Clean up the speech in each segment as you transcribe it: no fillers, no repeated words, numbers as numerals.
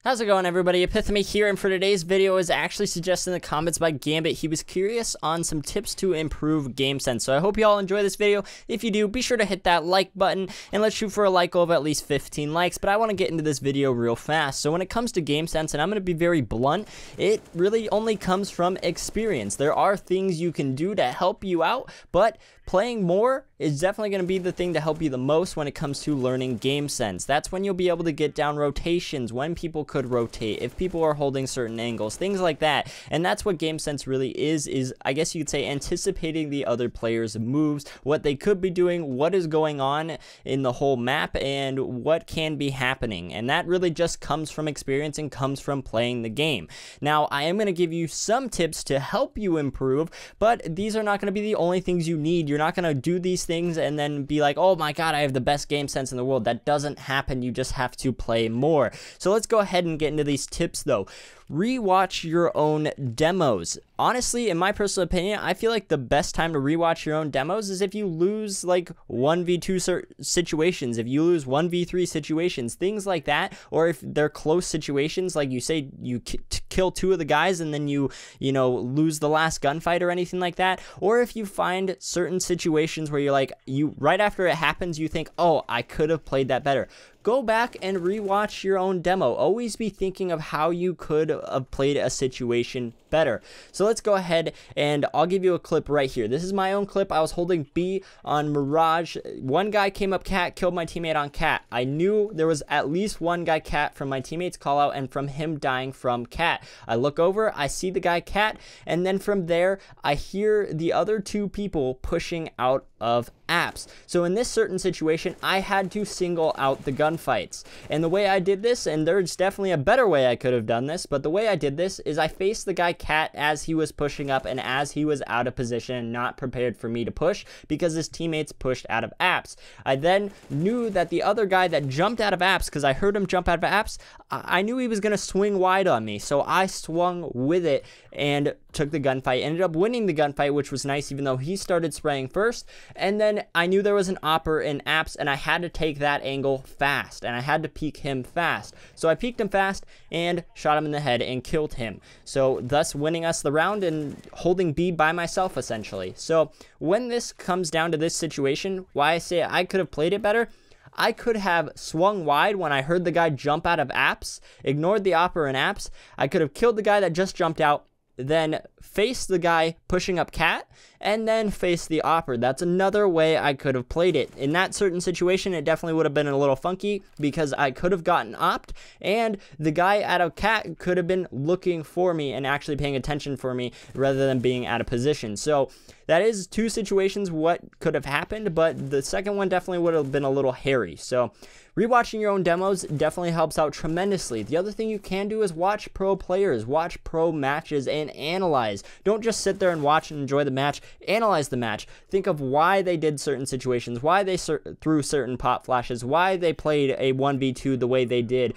How's it going, everybody? Epithemy here, and for today's video is actually suggested in the comments by Gambit. He was curious on some tips to improve game sense, so I hope you all enjoy this video. If you do, be sure to hit that like button, and let's shoot for a like goal of at least 15 likes, but I want to get into this video real fast. So when it comes to game sense, and I'm going to be very blunt, it really only comes from experience. There are things you can do to help you out, but playing more is definitely going to be the thing to help you the most when it comes to learning game sense. That's when you'll be able to get down rotations, when people could rotate, if people are holding certain angles, things like that. And that's what game sense really is I guess you could say anticipating the other players' moves, what they could be doing, what is going on in the whole map, and what can be happening. And that really just comes from experience and comes from playing the game. Now, I am going to give you some tips to help you improve, but these are not going to be the only things you need. You're not going to do these things and then be like, oh my god, I have the best game sense in the world. That doesn't happen. You just have to play more. So let's go ahead and get into these tips though. Rewatch your own demos. Honestly, in my personal opinion, I feel like the best time to rewatch your own demos is if you lose like 1v2 situations, if you lose 1v3 situations, things like that, or if they're close situations, like you say you kill two of the guys and then you lose the last gunfight or anything like that, or if you find certain situations where you're like, right after it happens, you think, oh, I could have played that better. Go back and rewatch your own demo. Always be thinking of how you could have played a situation better. So let's go ahead and I'll give you a clip right here. This is my own clip. I was holding B on Mirage. One guy came up cat, killed my teammate on cat. I knew there was at least one guy cat from my teammate's call out and from him dying from cat. I look over, I see the guy cat, and then from there I hear the other two people pushing out of apps. So in this certain situation, I had to single out the gunfights. And the way I did this, and there's definitely a better way I could have done this, but the way I did this is I faced the guy cat as he was pushing up and as he was out of position and not prepared for me to push because his teammates pushed out of apps. I then knew that the other guy that jumped out of apps, because I heard him jump out of apps, I knew he was going to swing wide on me. So I swung with it and took the gunfight. Ended up winning the gunfight, which was nice, even though he started spraying first. And then I knew there was an opper in apps and I had to take that angle fast and I had to peek him fast. So I peeked him fast and shot him in the head and killed him. So thus winning us the round and holding B by myself essentially. So when this comes down to this situation, why I say I could have played it better, I could have swung wide when I heard the guy jump out of apps, ignored the opper in apps. I could have killed the guy that just jumped out, then face the guy pushing up cat, and then face the opper. That's another way I could have played it. In that certain situation, it definitely would have been a little funky because I could have gotten opt, and the guy out of cat could have been looking for me and actually paying attention for me rather than being out of position. So that is two situations what could have happened, but the second one definitely would have been a little hairy. So rewatching your own demos definitely helps out tremendously. The other thing you can do is watch pro players, watch pro matches, and analyze. Don't just sit there and watch and enjoy the match. Analyze the match. Think of why they did certain situations, why they threw certain pop flashes, why they played a 1v2 the way they did,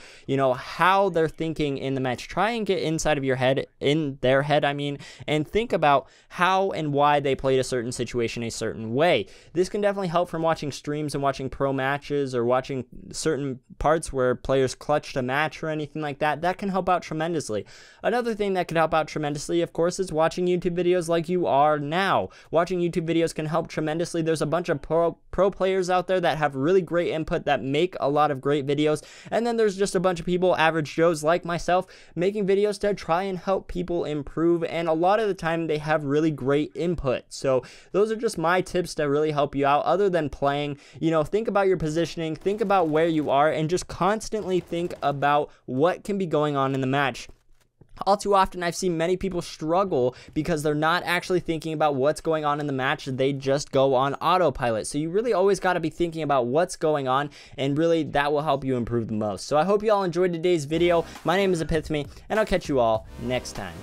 how they're thinking in the match. Try and get inside of your head, in their head, I mean, and think about how and why they played a certain situation a certain way. This can definitely help from watching streams and watching pro matches or watching certain parts where players clutched a match or anything like that. That can help out tremendously. Another thing that could help out tremendously, of course, is watching YouTube videos like you are now. Watching YouTube videos can help tremendously. There's a bunch of pro players out there that have really great input, that make a lot of great videos, and then there's just a bunch of people, average Joes like myself, making videos to try and help people improve, and a lot of the time they have really great input. So those are just my tips to really help you out. Other than playing, think about your positioning, think about where you are, and just constantly think about what can be going on in the match. All too often, I've seen many people struggle because they're not actually thinking about what's going on in the match. They just go on autopilot. So you really always got to be thinking about what's going on, and really that will help you improve the most. So I hope you all enjoyed today's video. My name is Epithemy, and I'll catch you all next time.